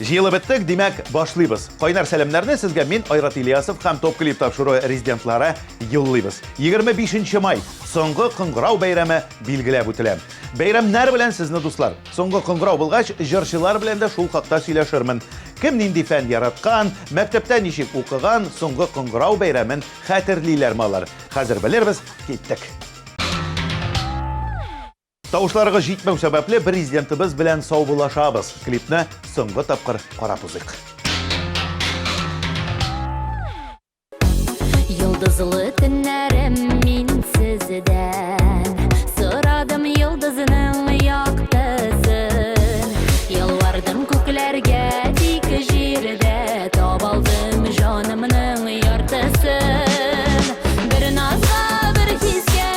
Жиылып беттік, демек башлыйбыз. Қайнар сәлемләрне сезгә мин Айрат Ильясов һәм Топ клип тапшыру резидентлары юллыйбыз. 25 май соңгы кыңгырау бәйрәме билгеләп үтелә. Бәйрәмнәр белән сезне дуслар. Соңгы кыңгырау булгач, җырчылар белән дә шул хакта сөйләшермен. Кем нинди фән яраткан, мәктәптә ничек укыган, соңгы кыңгырау бәйрәмен хәтерлиләрме алар. Хәзер белербез, киттек. Тавышларыгыз җитмәү сәбәпле президентыбыз белән саубуллашабыз. Клипны соңгы тапкыр карап узыйк. Йылдызлы төннәрем мин сездән, сорадым йылдызның яктысын. Ялвардым күкләргә, тик җирдә табалдым җанымның яртысын. Бер назга, бер хискә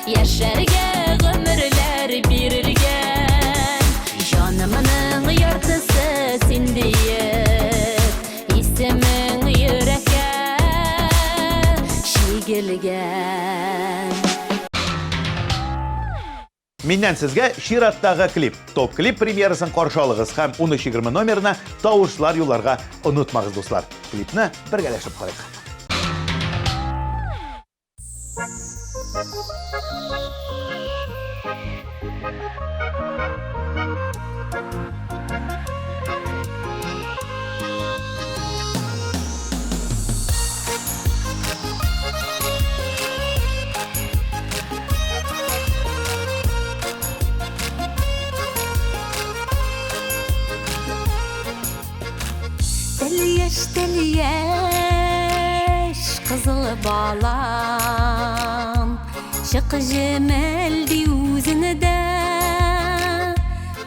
яшәргә гомерләр бирелгән, җанымның яртысы син диеп, исемең йөрәккә чигелгән. Миннән сезгә чираттагы клип. Топ клип премьерасын каршы алыгыз һәм 13:20 номерына тавышлар юлларга онытмагыз, дуслар. Клипны бергәләшеп карыйк. Тәлияш, кызыл балам, шык җемелди үзенедә,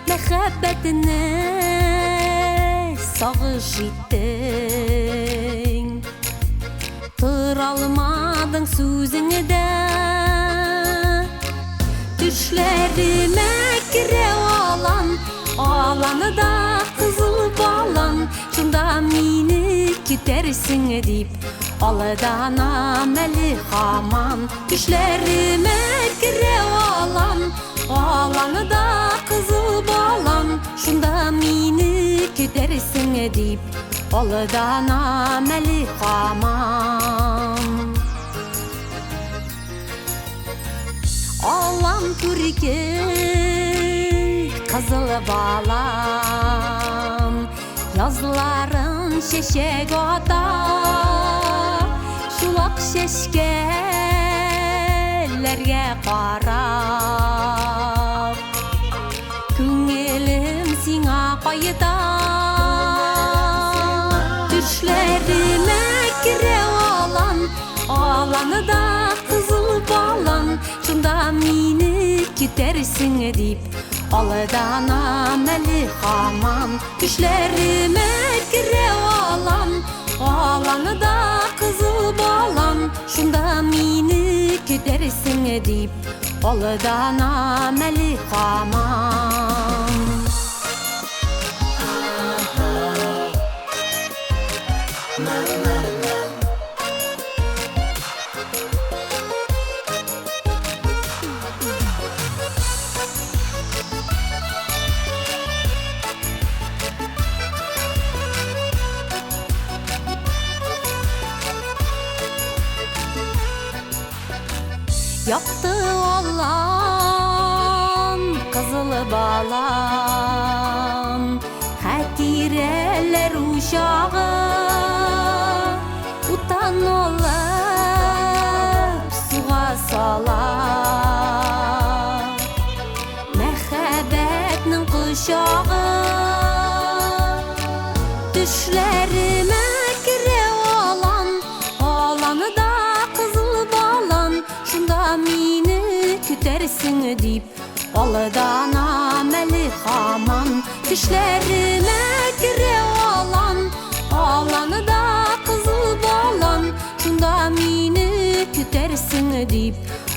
мәхәббәтне сагыш иттең, тора алмадың сүзеңдә, төшләремә керә аланы да кызыл балам, шунда мине китерсең дип, алданам әле һаман. Төшләремә керә аланы да кызыл балам, шунда мине китерсең дип, алданам әле һаман. Алам күрке кызыл балам, yazların şeşek ata, şulak şeşkelerge qarab, күңелем сиңа кайта. Төшләремә керә аланы да кызыл балам, шунда мине китерсең дип, алданам әле һаман. Төшләремә керә аланы да кызыл балам, шунда мине китерсең дип, алданам әле һаман. Yaktı olan kızıl balam, hatireler uşağı, utan olup suğa sala, mehabbetinin kuşağı. Düşlerime kire alanı da kızıl balam, şunda mini kütersin dip, aldanam әле һаман. Düşlerime kire alanı da kızıl balam, şunda mini kütersin dip,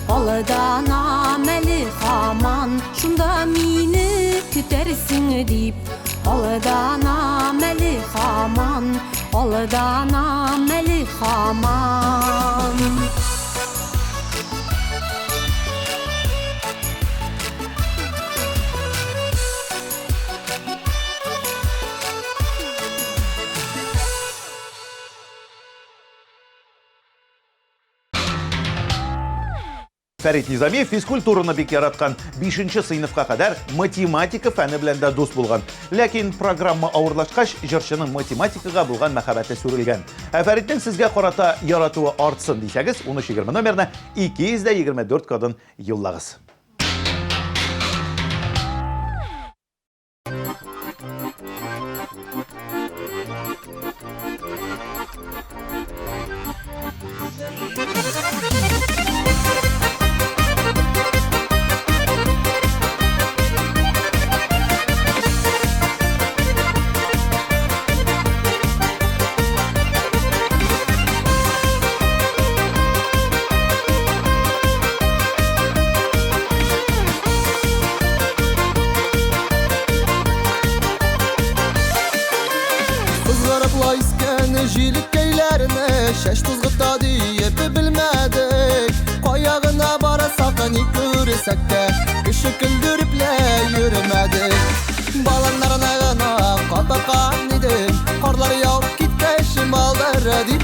aldanam әле һаман. Şunda mini kütersin dip, aldanam әле һаман, aldanam әле һаман. Фәрит Низами физкультураны бик яраткан, 5-нче сыйныфка кадәр математика фәне белән дә дус булган. Ләкин программа авырлашкач, җырчының математикага булган мәхәббәте сүрелгән. Ә Фәритнең сезгә карата яратуы артсын дисәгез, 1320 номерына 224 кодын юллагыз. Şeş tuzgıta deyip bilmedik Kayağına barasak ni görsek de Kışı küldürüple yürümedik Balanlarına kapakan idim Karlar yav gitkeşim aldır edip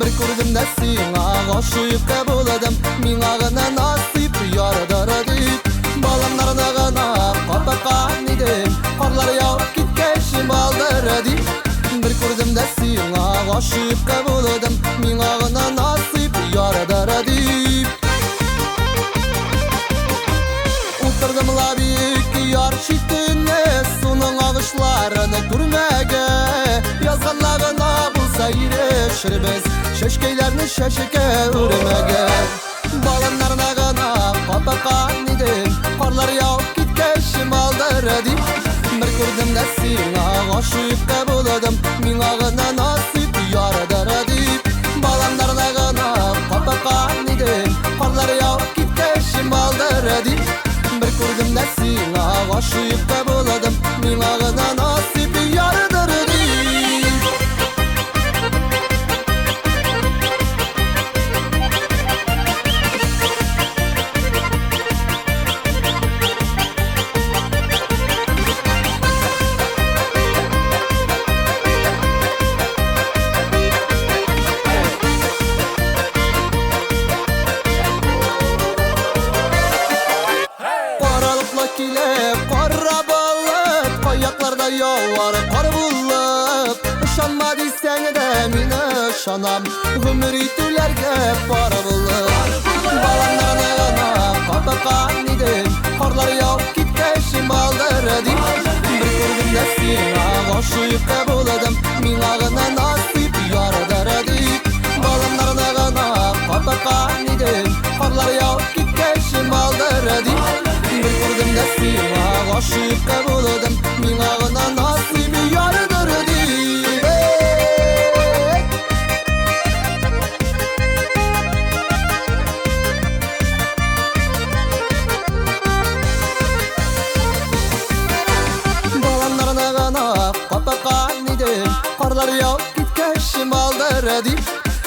Bir kurdum da sina aşıp kabuladım Min ağına nasip yaradır edip Balanlarına kapakan idim Karlar yav gitkeşim aldır edip Bir kurdum da sina aşıp kabuladım Min ağına nasip yaradır edip Oturdum la büyük yar şiddine Sunun ağışlarını görmege Yazganlarına bulsa yirişirimiz Şeşkeylerini şeşike ürmege Balanlarına gana kapakan idim Karlar yav gitkeşim aldır edip Bir kurdum da sina aşıp kabuladım Min ağına nasip yaradır edip Balanlarına gana kapakan idim Karlar yav gitkeşim aldır edip Bir kurdum da sina aşıp kabuladım Min ağına nasip yaradır edip Şanam ömür itülerge para bulup Balanlarına kapakan idim Karlar yav gitkeşim aldır edip Bir kurdum da sina aşıp kabuladım Min ağına nasip yaradır edip Balanlarına kapakan idim Karlar yav gitkeşim aldır edip Bir kurdum da sina aşıp kabuladım Min ağına nasip yaradır edip Karlar yav gitkeşim aldır edip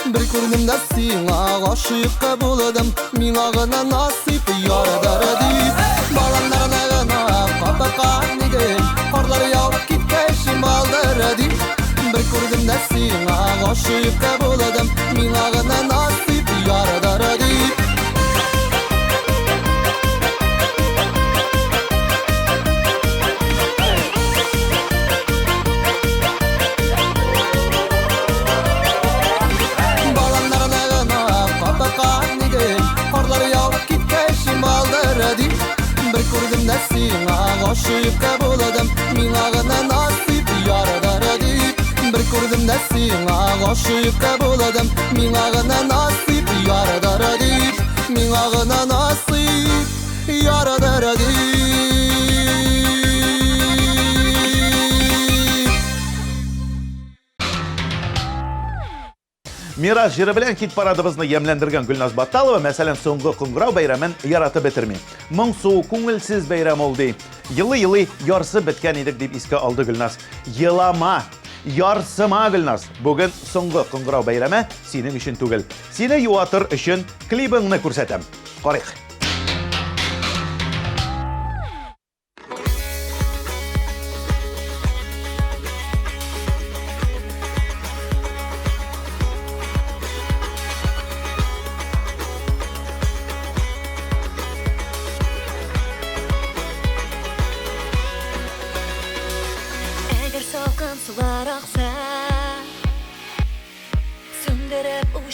Bir kurdum da sina aşıp kabuladım Min ağına nasip yaradır edip Balanlarına kapakan idim Karlar yav gitkeşim aldır edip Bir kurdum da sina aşıp kabuladım Min ağına nasip yaradır edip Sina aşıp kabuladım Min ağına nasip yaradır edip Bir kurdum da sina aşıp kabuladım Min ağına nasip yaradır edip Min ağına nasip yaradır edip Мирас жыры белән хит парадыбызны ямьләндергән Гөлназ Батталова, мәсәлән, соңгы кыңгырау бәйрәмен яратып бетерми. Моңсу, күңелсез бәйрәм ул ди. Йылы-йылы ярсы беткән идек дип искә алды Гөлназ. Йылама, ярсыма Гөлназ. Бүген соңгы кыңгырау бәйрәме синең өчен түгел. Сине юатыр өчен клибыңны күрсәтәм. Карыйк.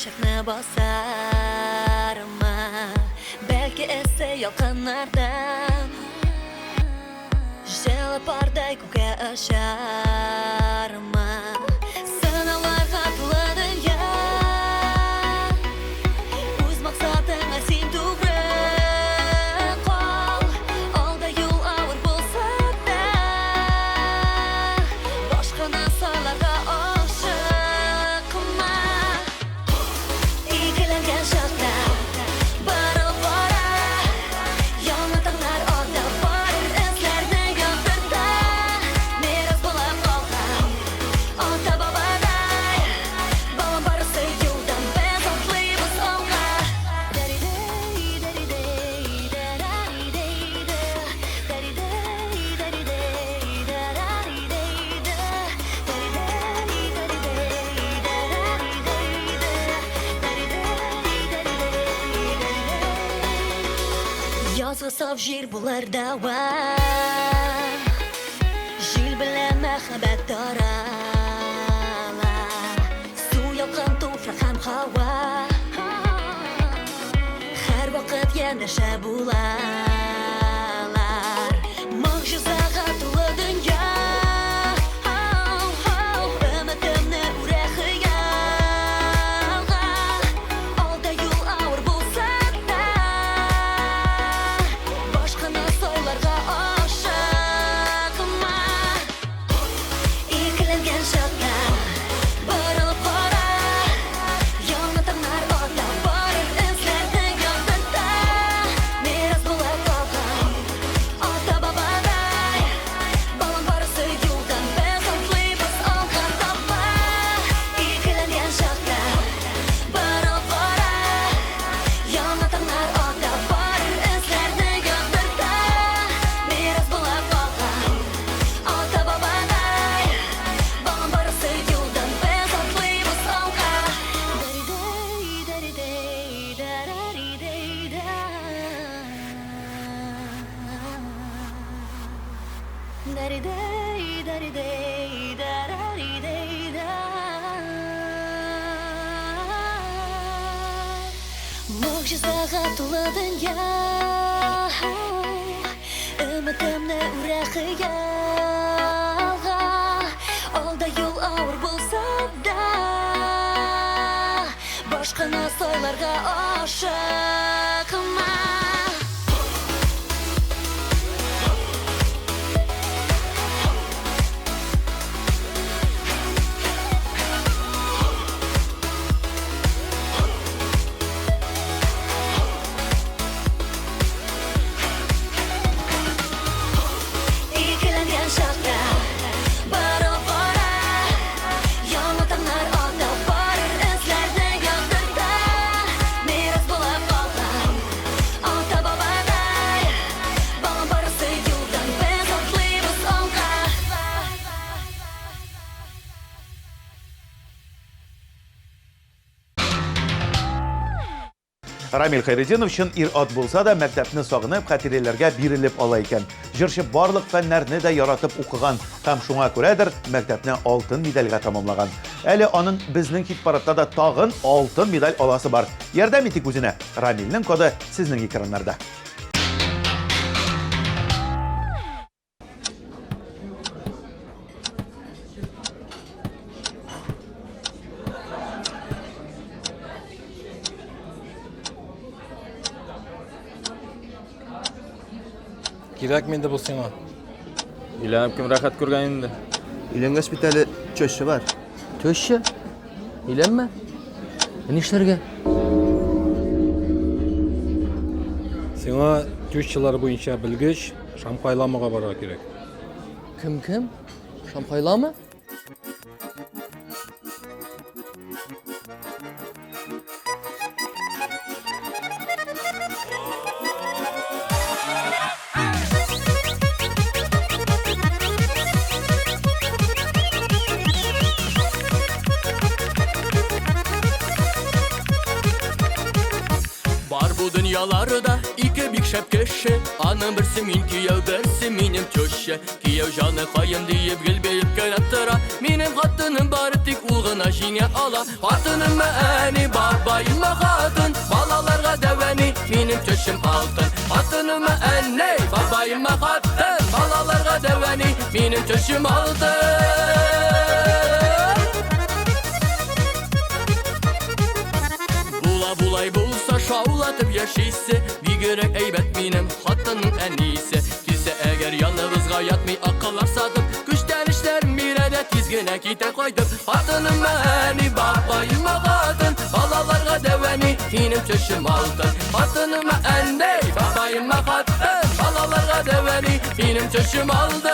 aşıkны basar mı? Belki esse yakınlardan Jeli parday kuke aşar mı? Sınalar katlı dünya Uz maksatına sen doğru kal Alda yol ağır bolsa da Başka nasalarga aşıkma İkilengen şakta Barıl bara Yanıtanlar orada Barır izlerini yandırda Miras bulap kalkan Ata babaday Balan barısı yoldan Biz atlıyız olga Daridey, daridey, dararideyde Daridey, daridey, dararideyde Daridey, daridey, dararideyde Yazgı saf jir bularda var Jil bilen mehabet daralar Su yakın tufrak hem hava Her vakit yeneşe bularlar Mucizaga dolu dünya Ümitimni uğraşıyaga Alda yol ağır bulsa da Başkana soylarga aşıkma İkilengen şakta Barılıp kara Yanıtanlar orada Barır izlerini yandırda Miras bulap kalkan Ata babaday Balan barısı yoldan Biz atlıyız olgan tapma İkilengen şakta Barılıp kara Yanıtanlar orada Barır izlerini yandırda Miras bulap kalkan Ata babaday Balan barısı yoldan Biz atlıyız olga Daridey, daridey, dararideyda Daridey, daridey, dararideyda Mucizaga dolu dünya Ümitimni uğraşıyaga Alda yol ağır bulsa da Başkana soylarga aşıkma İkilengen şakta Barılıp kara Yanıtanlar orada Barır izlerini yandırda Miras bulap kalkan Ata babaday Balan barısı yoldan Biz atlıyız olga Рамил Хайретдинов шын ир-ат булса да мәктәпне сагынып, хатирәләргә бирелеп ала икән. Җырчы барлык фәннәрне дә яратып укыган һәм шуңа күрәдер мәктәпне алтын медальгә тамамлаган. Әле аның безнең хит-парадта да тагын алтын медаль аласы бар. Ярдәм итик үзенә. Рамилнең коды сезнең экраннарда. Kerak menda bu sena. Uylanib kim rahat ko'rgan endi. Uylangaч bit әле чөші бар. Төші? Үйленме? Ne işlerge? Сиңа 4 жыллар буенча белгеч Шамхайламага барга керек. Kim? Şampayla mı? Var bu dünyalarda iki bir şep keşe Anam birsi min kiyav birsi minim köşe Kiyav canı kayım deyip gülbeyip kanattıra Minim hattının baritik uğuna jine ala Hatının meğeni babayım hatın Balalarga deveni minim töşüm altın Hatının meğeni babayım hatın Balalarga deveni minim töşüm altın Bulay bulsa şavlatıp yaşaysa Bir görek eybet benim hattının en iyisi Kise eğer yanımızga yatmay akıllar satıp Güçten işlerim bir adet tizgine kite koydum Hattının beni babayım hatın Balalarga deveni benim çöşüm altın Hattının beni babayım hatın Balalarga deveni benim çöşüm altın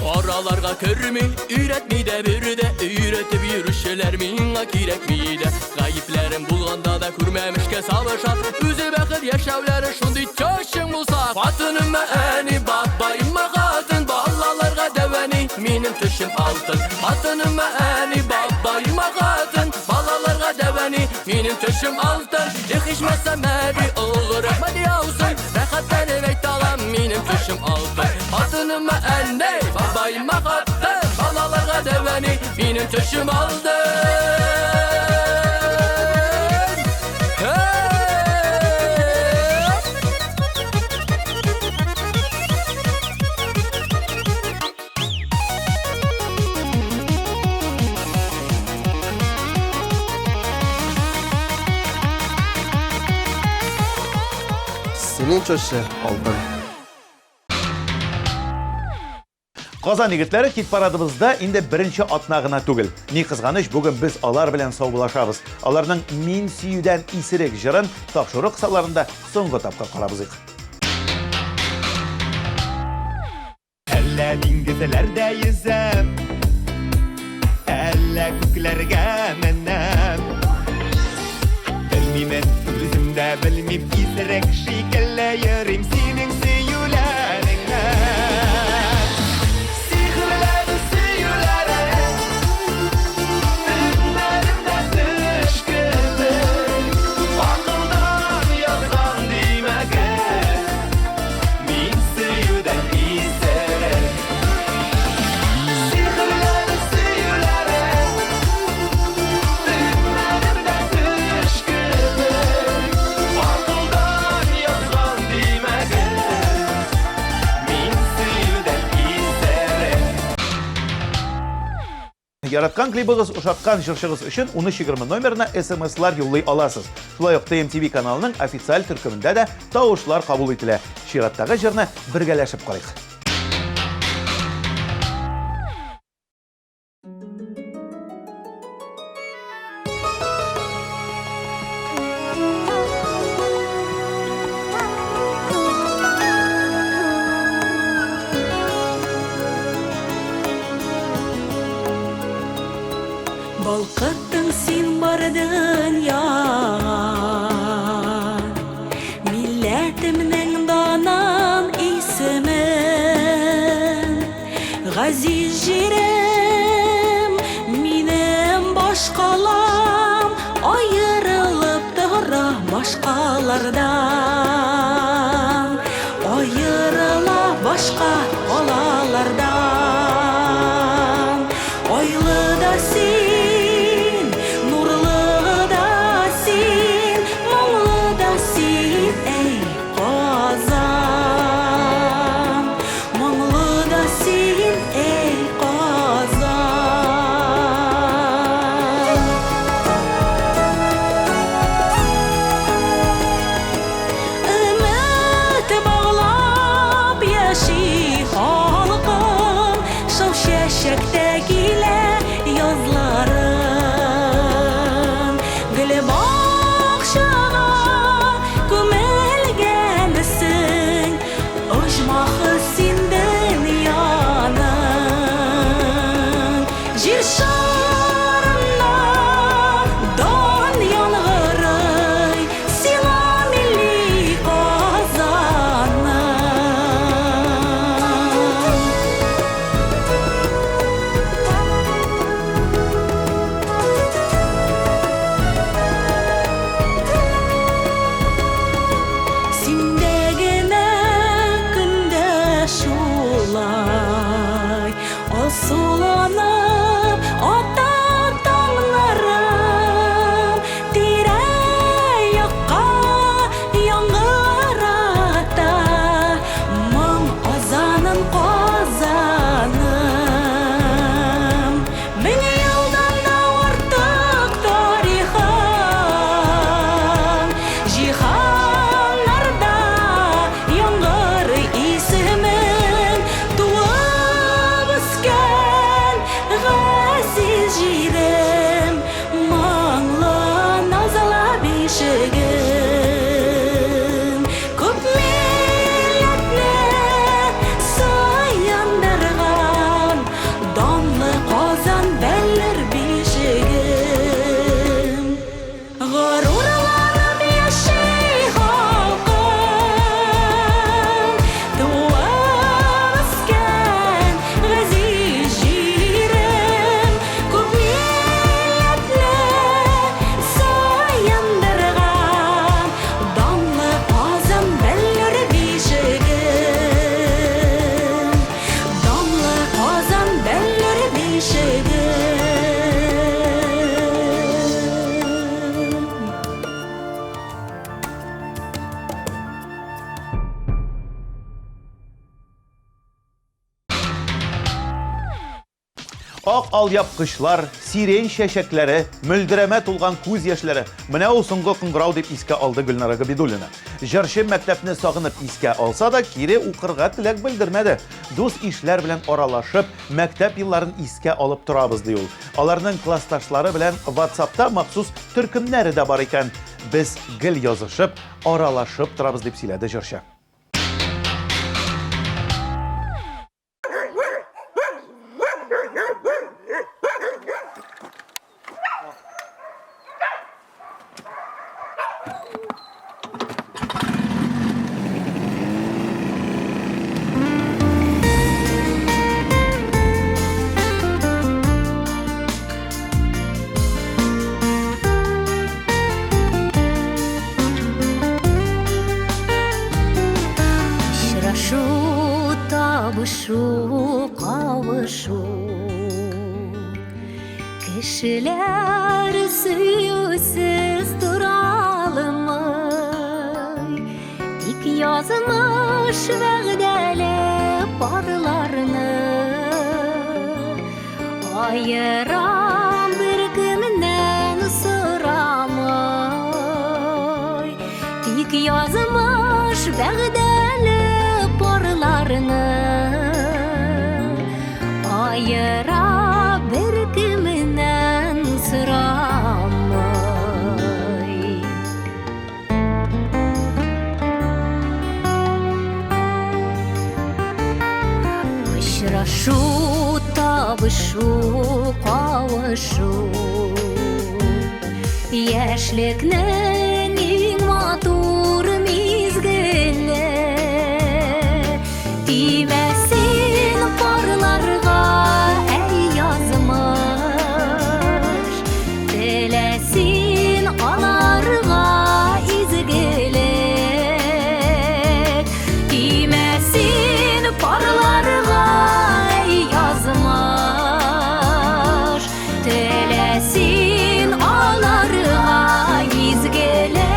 Oralarga körmü, üretmi de bir de Üretip yürüşeler minga kirek mi de Gayiplerim bulganda da kurmemişke savaşa Üzü bakır yaşavları şundi çoşun bulsa Hatının meğeni babayım hatın Ballalarga deveni minim tüşüm altın Hatının meğeni babayım hatın Ballalarga deveni minim tüşüm altın Yıkışmazsa meri olur rahmet yavsun Rehattan evet alam minim tüşüm altın Hatının meğeni babayım hatın Balalarga deveni minim tüşüm altın Senin çöşe aldın. Qazan yigitleri kit paradımızda indi birinci atnağına tugil. Ni kızganış bugün biz alar bilen savbulaşabız. Alarның min süyüden isirek jırın tapşırı kısalarında soңғы tapqa qarabızıq. Әллә диңгезләрдә yüzәм, әллә күкләргә менәм. Белмимен, үземдә белмим, исерек шикелле йөрим синең сөюләреңнән. Сихрләре сөюләре, өннәремдә төш кебек. Акылдан язган димәгән, мин сөюдән исерек. Сихрләре сөюләре, өннәремдә төш кебек. Акылдан язган димәгән, мин сөюдән исерек. Яраткан клибыгыз ушаткан жыршыгыз үшін 1320 номерына смслар юллый аласыз. Шулай ук TMTV каналының официаль төркемендә дә тавышлар кабул ителә. Чираттагы җырны бергәләшеп карыйк. Балкыттың син бардын ян Милләтемнең данан исемен Газиз җирем минем башкалам Аерылып тора башкалардан Аерыла башка алалардан Ойлы да син, нурлы да син, моңлы да син, эй Казан. Моңлы да син, эй Казан. Өмет баглап яши Махы синден янын Жер шарына дан янгырый Сиңа милли казаным Синдегене күнде шулай Асыланып ата таңнарым Тирә-якка яңгырата Мың азанын казаным Мең елдан да артык тарихым Җиһаннарда яңгырый исемең Туып үскән газиз җирем Моңлы назлы бишегем Күп милләтне саяндырган Данлы Казан бәлләр бишегем Горурларым яши халкым Туып үскән газиз җирем Күп милләтне саяндырган Данлы Казан бәлләр бишегем Данлы Казан бәлләр бишегем Ак алъяпкычлар, сирень чәчәкләре, мөлдерәмә тулган күз яшьләре. Менә ул соңгы кыңгырау дип искә алды Гөлнара Габидуллина. Җырчы мәктәпне сагынып искә алса да, кире укырга теләк белдермәде. Дус ишләр белән аралашып, мәктәп елларын искә алып торабыз ди ул. Аларның классташлары белән WhatsApp'та махсус төркемнәре дә бар икән. Без гел язышып, аралашып торабыз дип сөйләде җырчы. Очрашу, табышу, кавышу Кешеләр сөюсез туралымы Тик язмыш вәгъдәле парларны Аерам бер кемнән сорамый Тик язмыш вәгъдәле парларны Аера бер кемнән сорамый Очрашу, табышу, кавышу Яшьлекнең иң матур мизгеле Тимәсен парларга әй язмыш Теләсен аларга изгелек Тимәсен парларга әй язмыш Теләсен аларга изгелек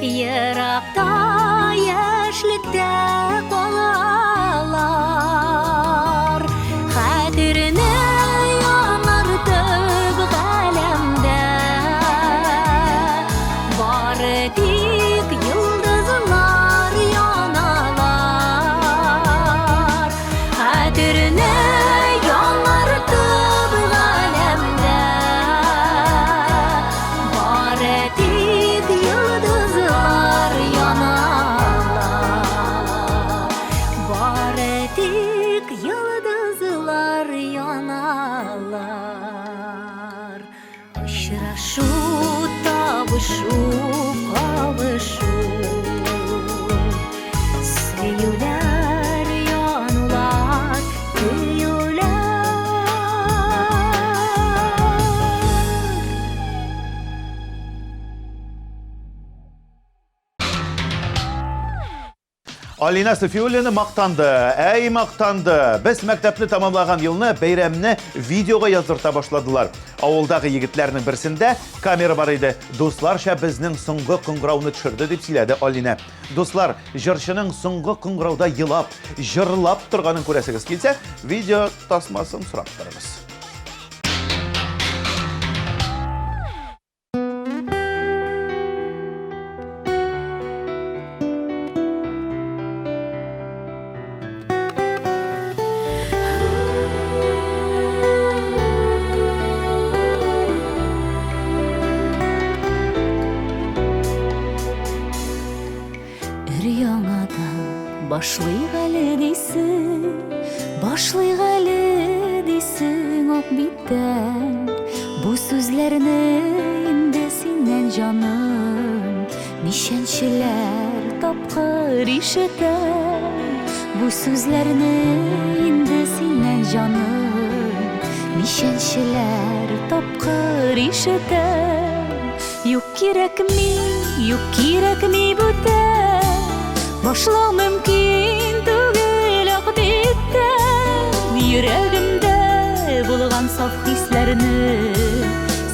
Еракта яшьлектә калалар, хәтеренә яңартып галәмдә. Бары тик йолдызлар яналар, хәтеренә яңартып галәмдә. Бары тик йолдызлар яналар, бары тик йолдызлар яналар. Очрашу, табышу, кавышу, сөюләр янулар, көюләр. Алина Софиуллина мақтанды, әй мақтанды. Біз мәктәпні тамамлаған елны бәйрәмні видеоға яздырта башладылар. Ауылдағы егітлерінің бірсінде камера бар еді. Достларша біздің соңғы қыңғырауны түшірді деп сөйледі Алина. Достлар, жыршының соңғы қыңғырауда елап, жырлап тұрғанын көресіңіз келсе, видео тасмасын сұрап тұрыңыз. Башлыйк әле дейсің ак биттән. Бу сүзләрне инде синнән җаным нишәнчеләр тапкыр ишетәм. Бу сүзләрне инде синнән җаным нишәнчеләр тапкыр ишетәм. Юк кирәкми бүтән, башлау мөмкин түгел ак биттән. Йөрәгемдә булган саф хисләрне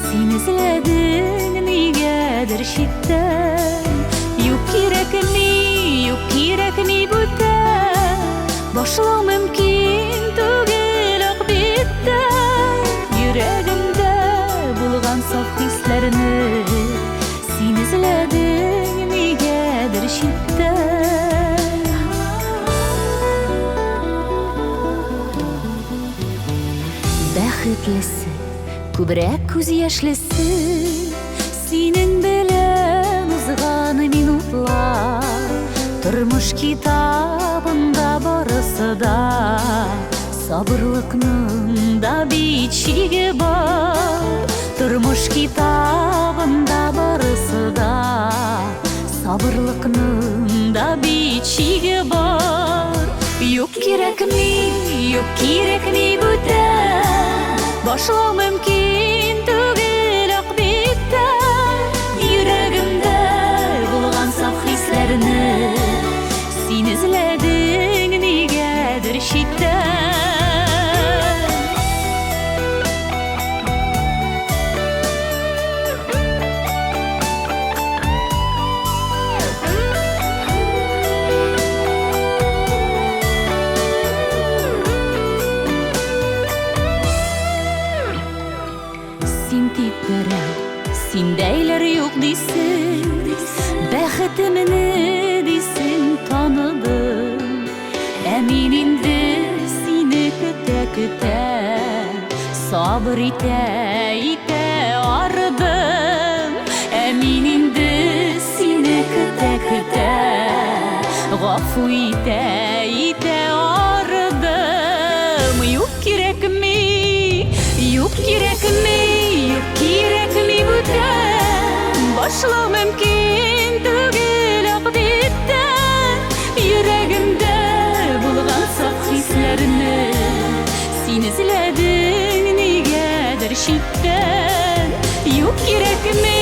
син эзләдең нигәдер читтән. Юк кирәкми бүтән, башлау мөмкин түгел ак биттән. Йөрәгемдә булган саф хисләрне син эзләдең нигәдер читтән. Бәхетлесе, күбрәк күз яшьлесе, синең белән узган минутлар. Тормыш китабында барысы да, сабырлыкның да бичиге бар. Тормыш китабында барысы да, сабырлыкның да бичиге бар. Юк кирәкми бүтән, башлау мөмкин түгел ак биттән. Йөрәгемдә булган саф хисләрне син эзләдең нигәдер читтән. Синдәйләр юк дисең, бәхетемне дисең таныдым. Ә мин инде сине көтә, сабыр итә арыдым. Ә мин инде сине көтә, гафу итә арыдым. Юк кирәкми бүтән, башлау мөмкин түгел ак биттән. Йөрәгемдә булган саф хисләрне син эзләдең нигәдер читтән. Юк кирәкми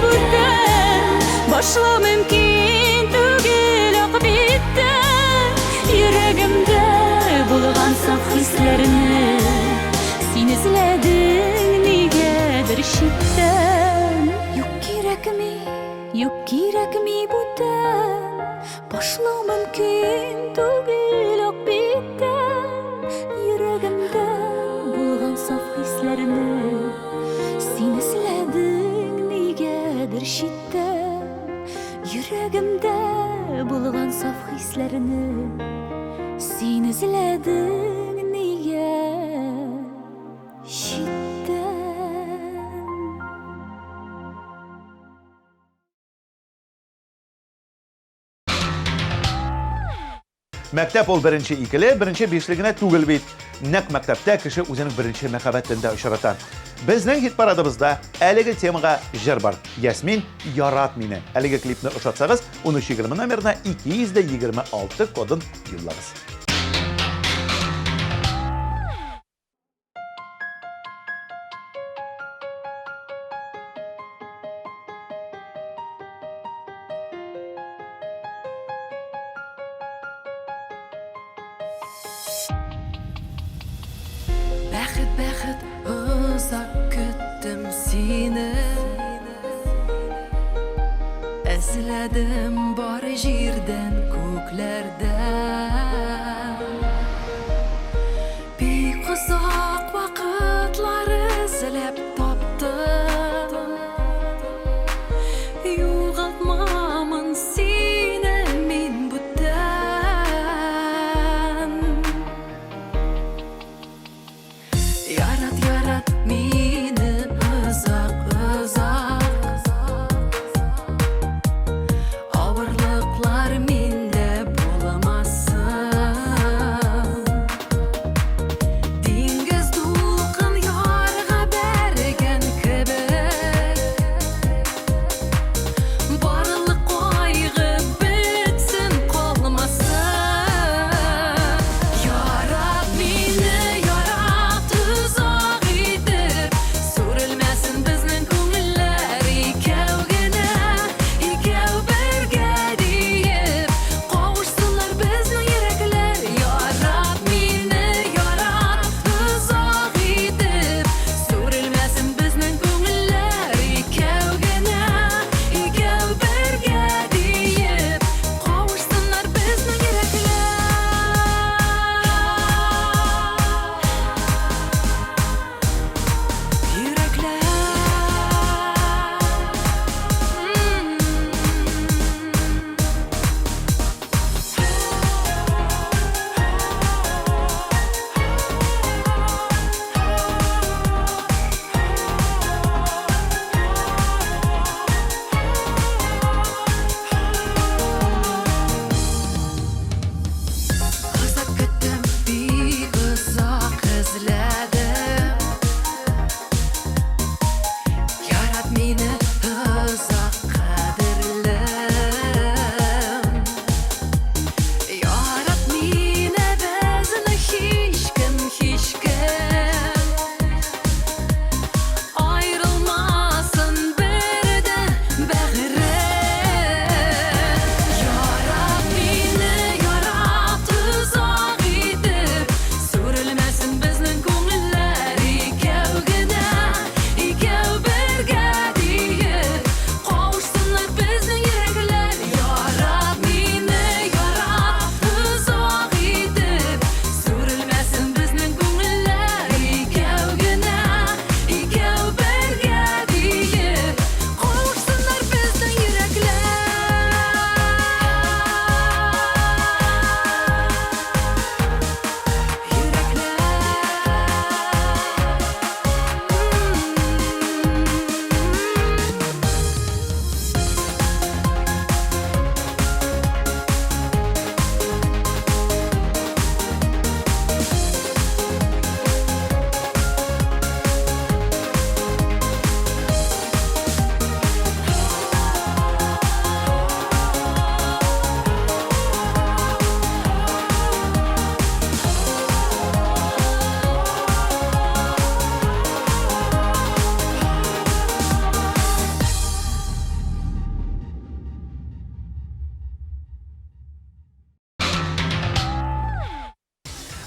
бүтән, башлау мөмкин түгел ак биттән. Йөрәгемдә булган саф хисләрне син эзләдең нигәдер читтән. Юк кирәкми Yok kerakmi бүтән Башлау мөмкин түгел ак биттән Йөрәгемдә булган саф хисләрне Син эзләдең нигәдер читтән Йөрәгемдә булган саф хисләрне Син эзләдең нигә читтән Мәктәп ул беренче икеле, беренче бишлегенә түгел бит. Нәкъ мәктәптә кеше үзенең беренче мәхәббәтен дә очрата. Безнең хит парадыбызда әлеге темага җыр бар. Ясмин, ярат мине. Әлеге клипны ошатсагыз, 1320 номерына 226 кодын юллагыз. Бәхет, бәхет, озак көттім сені Әзіләдім бар жерден көклерден Бик ұзақ вақытлар ізләп таптым Юғалтмамын сені мен бүттен Ярат, ярат мені ұзақ, ұзақ Ауырлықлар менде болмасын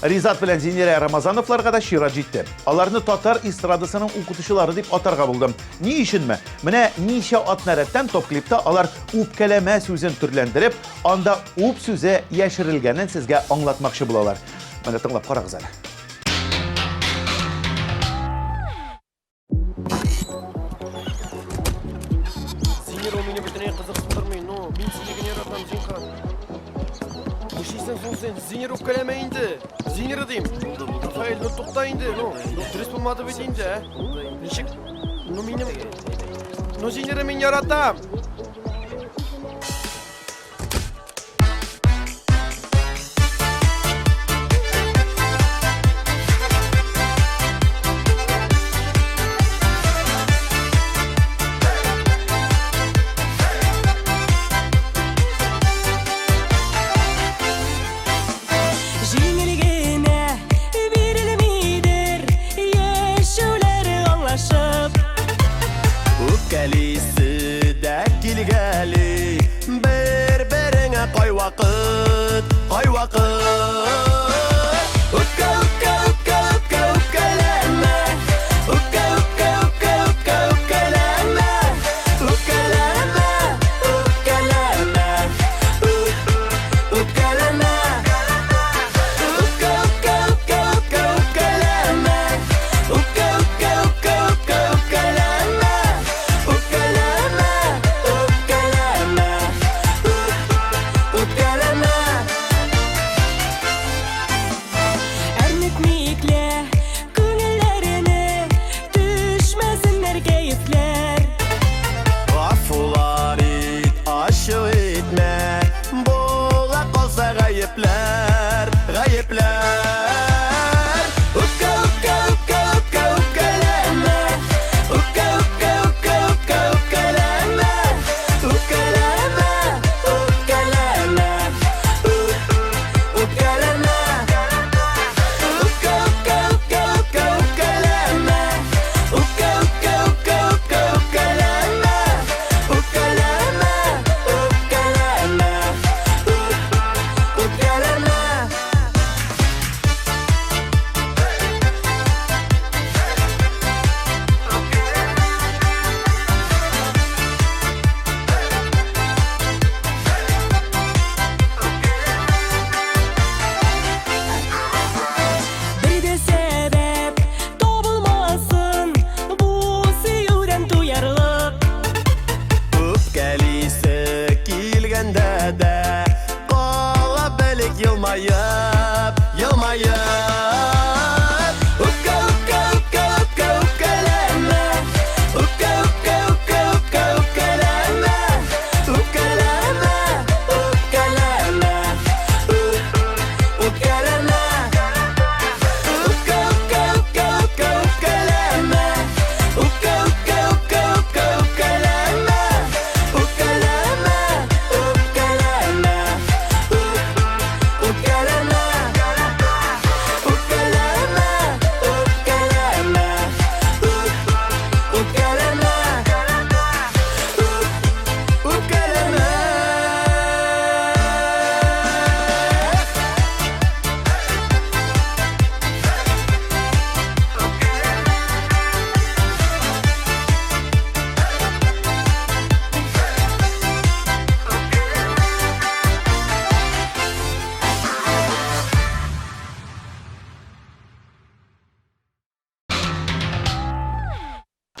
Ризат белән Зинера Рамазановларга да чират җитте. Аларны татар эстрадасының укытучылары дип атарга булдым. Ни өченме? Менә ничә атна рәттән топ клипта алар үпкәләмә сүзен төрләндереп, анда үп сүзе яшерелгәнен сезгә аңлатмакчы булалар. Менә тыңлап карагыз әле. Зинер, у меня бөтенләй кызыксындырмый, но мин сине генә яратам, Зинка. Ишисең соң сен, Зинер үпкәләмә инде. Зинер дим. Рафаэль, ну тукта инде, ну. Дөрес булмады бит инде, ә? Ничек? Ну минем... Ну Зинер мин яратам.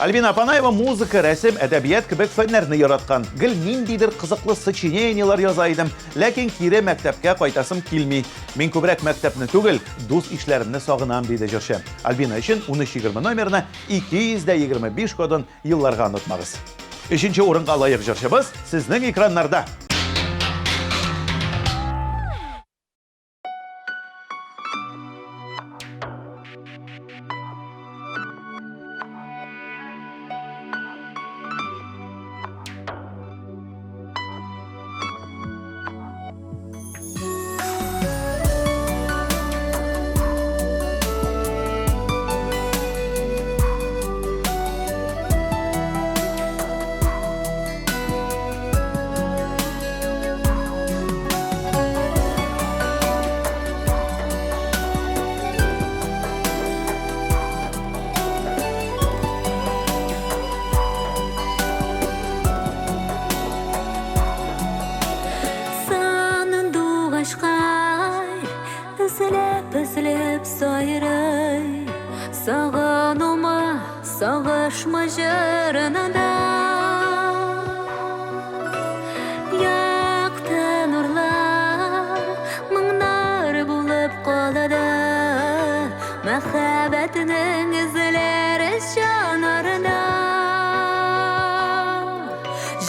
Альбина Апанаева музыка, рәсем, әдәбият кебек фәннәрне яраткан. Гел ниндидер кызыклы сочинениялар яза идем, ләкин кире мәктәпкә кайтасым килми. Мин күбрәк мәктәпне түгел, дус ишләремне сагынам, диде җырчы. Альбина өчен 1320 номерны 225 кодын елларга онытмагыз. 3нче урынга лаек җырчыбыз сезнең экраннарда. Kavuşma jırınında Yaktı nurlar Mыңnar bulup qoladı Мәхәббәтнең izleri жанарында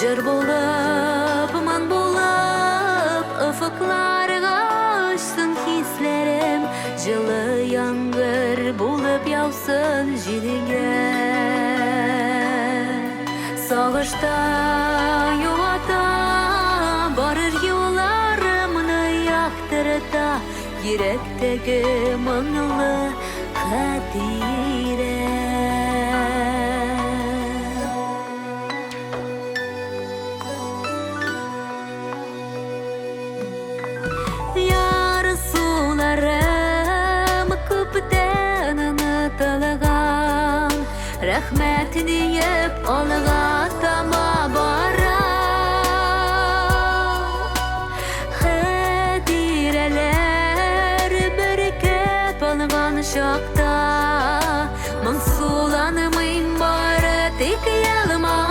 Жыр булып, ман булып Ufuklarga uçsun hislerim Жылы яңгыр булып яусын җиреңә Сагышта юата Барыр юлларымны яктырта Йөрәктәге моңлы хәтирә Ярсуларым күптән онытылган Рәхмәт диеп алга тама бара Хәтирәләр беркеп алган шакта Моңсуланмыйм бары тик елмаям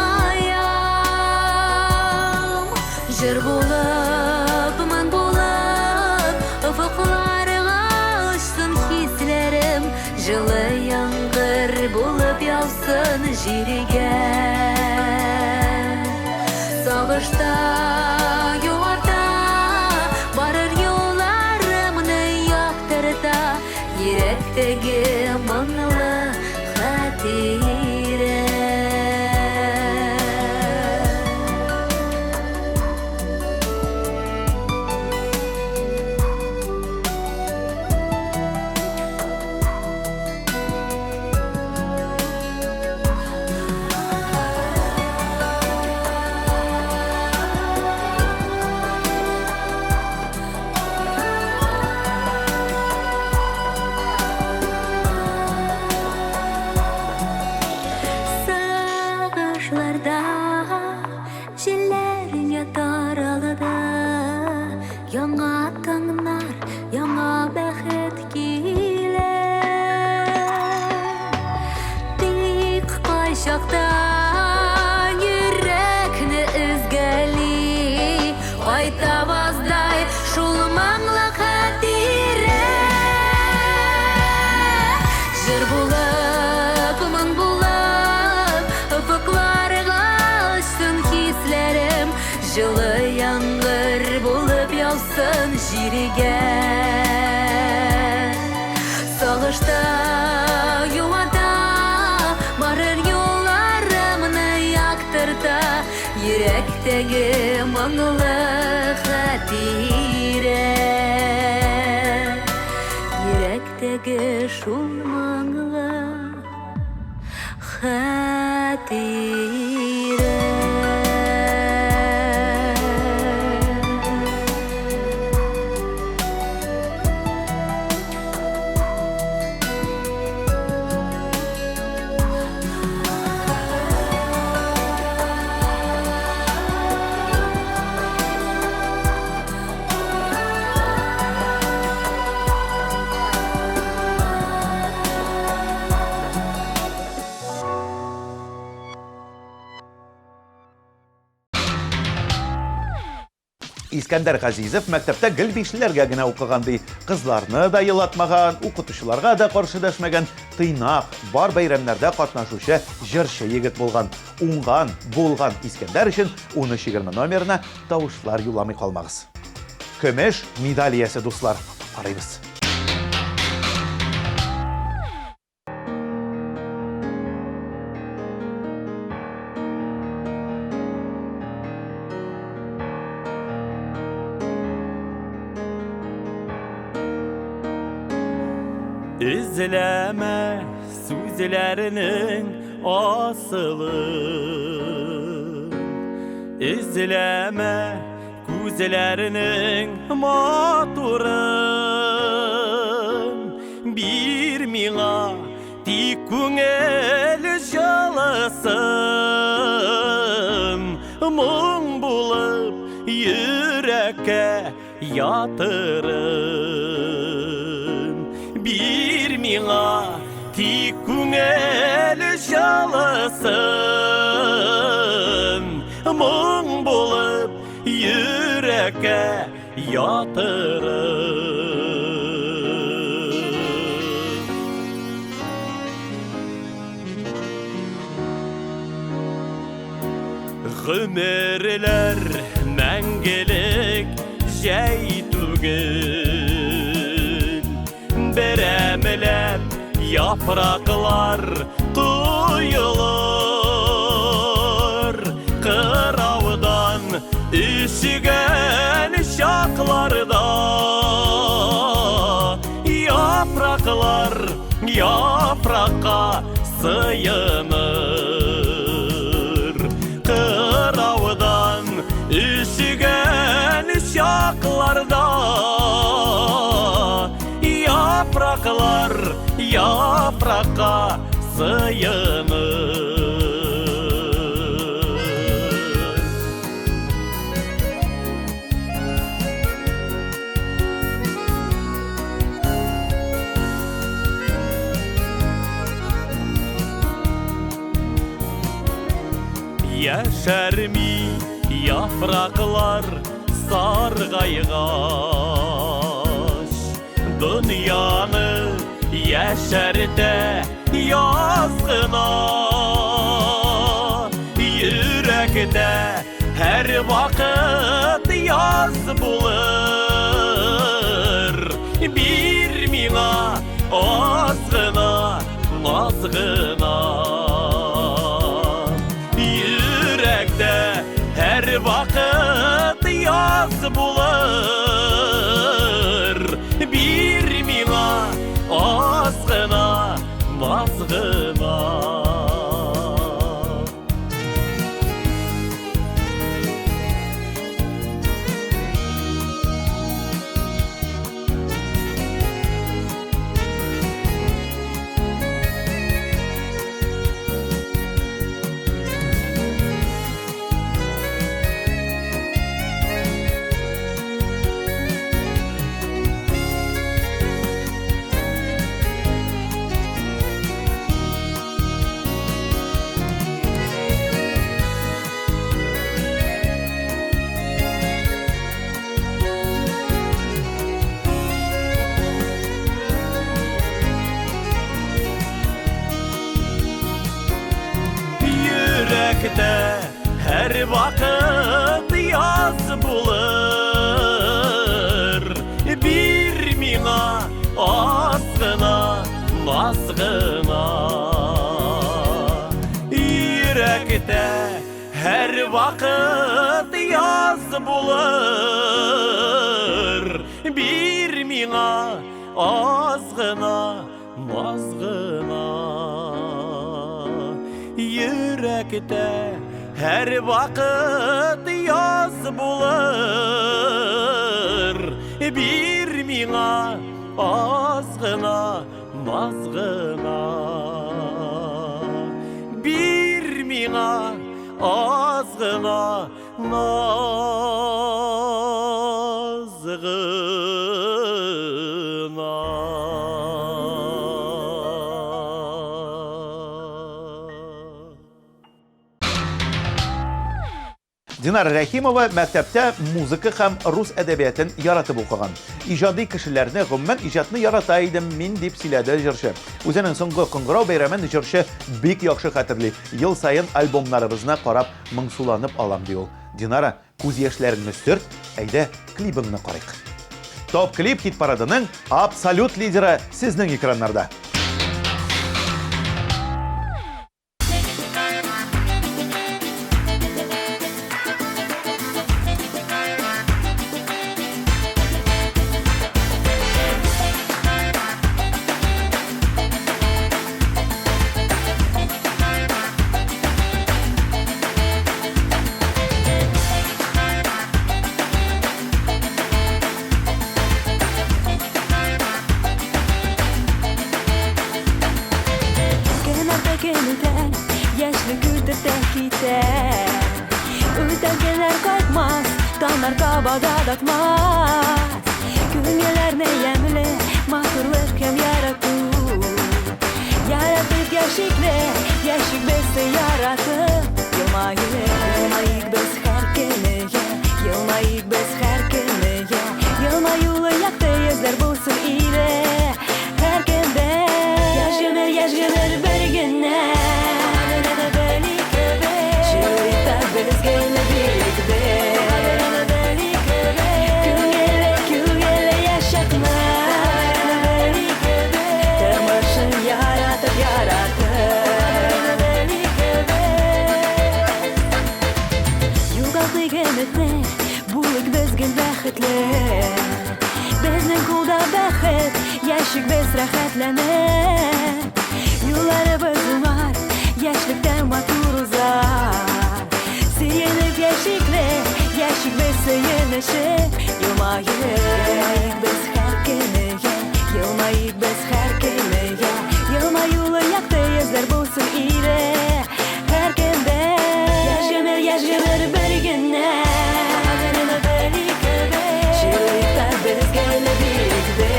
Жыр булып, ман булып Ufuklarga uçsun hislerim Жылы яңгыр булып яусын җиргә Сагышта юата Барыр юлларымны яктырта Йөрәктәге моңлы хәтирә Сагышларда җилләреңә таралды Яңа таңнар, яңа бәхет килә Тик кайчакта йөрәкне өзгәли Кайта баздай шул моңлы хәтирә Җыр булып, ман булып Ufuklarga uçsun hislerim Жылы яңгыр булып яусын җиргә Сагышта юата Барыр юлларымны яктырта Йөрәктәге моңлы хәтирә Йөрәктәге шул моңлы хәтирә Искәндәр Газизов мәктәптә гел бишләргә генә укыган ди. Кызларны да елатмаган, укытучыларга да каршы дәшмәгән, тыйнак, бар бәйрәмнәрдә катнашучы җырчы егет булган. Уңган, булган Искәндәр өчен 13-20 номерына тавышлар юламый калмагыз. Көмеш медаль иясе дуслар, карыйбыз. Üzüleme sözlerinin asılın Üzüleme gözlerinin maturun Bir miğa dik көңел жалысын Мұң болып yürekке yatırın Bir miğa dik Көңіл жалысын мұң болып жүрекке ятырып Ғүмірлер мәңгілік жәй түгіл Бірәмілеп япрақлар құйылыр Қыраудан үшіген шақларда Япрақлар япраққа сыйыныр Қыраудан үшіген шақларда Япрақлар япраққа сыйыныр Яшәрми япрақлар сарғайғаш Дүнияны яшәртә язғына Йөрәкдә һәр вакыт яз булыр Бир миңа аз гына, наз гына Her vakit yaz bulur Bir mina azgına nazgına Her vakit yaz bulur Bir mina azgına, nazgına Yürekte her vakit yaz bulur Bir mina azgına, nazgına Yürekte her vakit yaz bulur Bir mina azgına, nazgına Bir mina azgına, nazgına Динара Рәхимова мәктәптә музыка һәм рус әдәбиятын яратып укыган. Иҗади кешеләрне гомумән иҗатны ярата идем мин дип сөйләде җырчы. Үзенең соңгы Кыңгырау бәйрәмен җырчы бик яхшы хәтерли. Ел саен альбомнарыбызны карап моңсуланып алам ди ул. Динара, күз яшьләреңне сөрт, әйдә клибыңны карыйк. Топ клип хит парадының абсолют лидеры сезнең экраннарда. Bağdatmaz Küngeler ne yemli Mahturluk hem yaratı Yaratıp beşikle Yaşık besi yaratıp Yılmayık biz her keneye Yılmayık biz her keneye Yılmayılı yaktı yüzler bulsun ile Her kende Yaş gelir bir güne Çığırıkta biz gele birlikte Küngele yaşatma Tırmışın yaratıp Югалты геметне, булык безген бәхетле Безнең кулда бәхет, яшик без рәхәтләнә Юлларыбыз уңар, яшьлектән матур узар Сөенеп яшикле, яшик без сөенешеп Елмаек без һәр көнегә, елмаек без һәр көнегә Елмаюлы якты йөзләр булсын ире һәр көндә Яш гомер бер генә Чирикта без генә бирекдә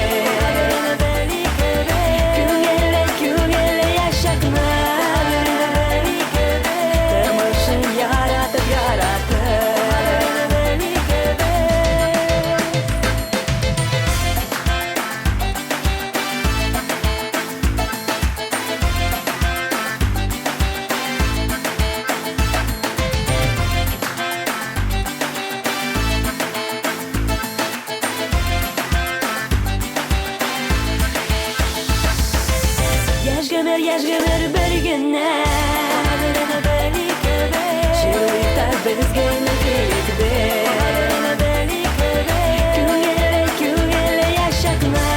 Күңеле яшатма Тормышын яратып Яш гомер бер генә Чирикта без генә бирекдә Күңеле яшатма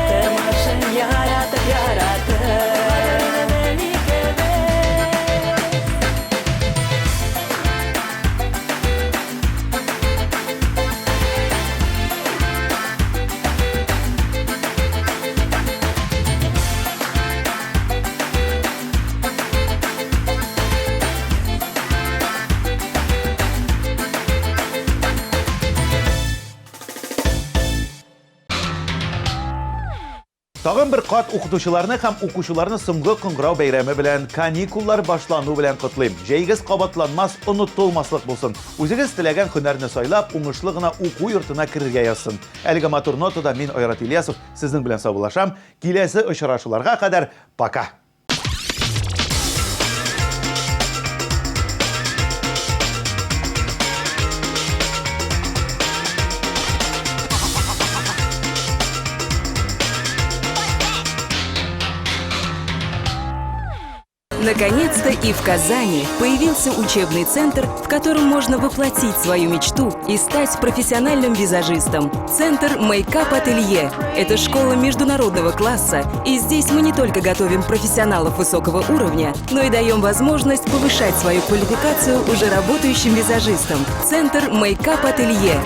Тормышын яратып Tagын bir kat укытучыларны һәм укучыларны соңгы кыңгырау бәйрәме белән, каникуллар башлану белән котлыйм. Җәйгез кабатланмас, онытылмаслык булсын. Үзегез теләгән һөнәрне сайлап, уңышлы гына уку йортына керергә язсын. Әлеге матур нотада мин Айрат Ильясов сезнең белән саубуллашам. Киләсе очрашуларга кадәр пока. Наконец-то и в Казани появился учебный центр, в котором можно воплотить свою мечту и стать профессиональным визажистом. Центр Makeup Ателье – это школа международного класса, и здесь мы не только готовим профессионалов высокого уровня, но и даем возможность повышать свою квалификацию уже работающим визажистам. Центр Makeup Ателье.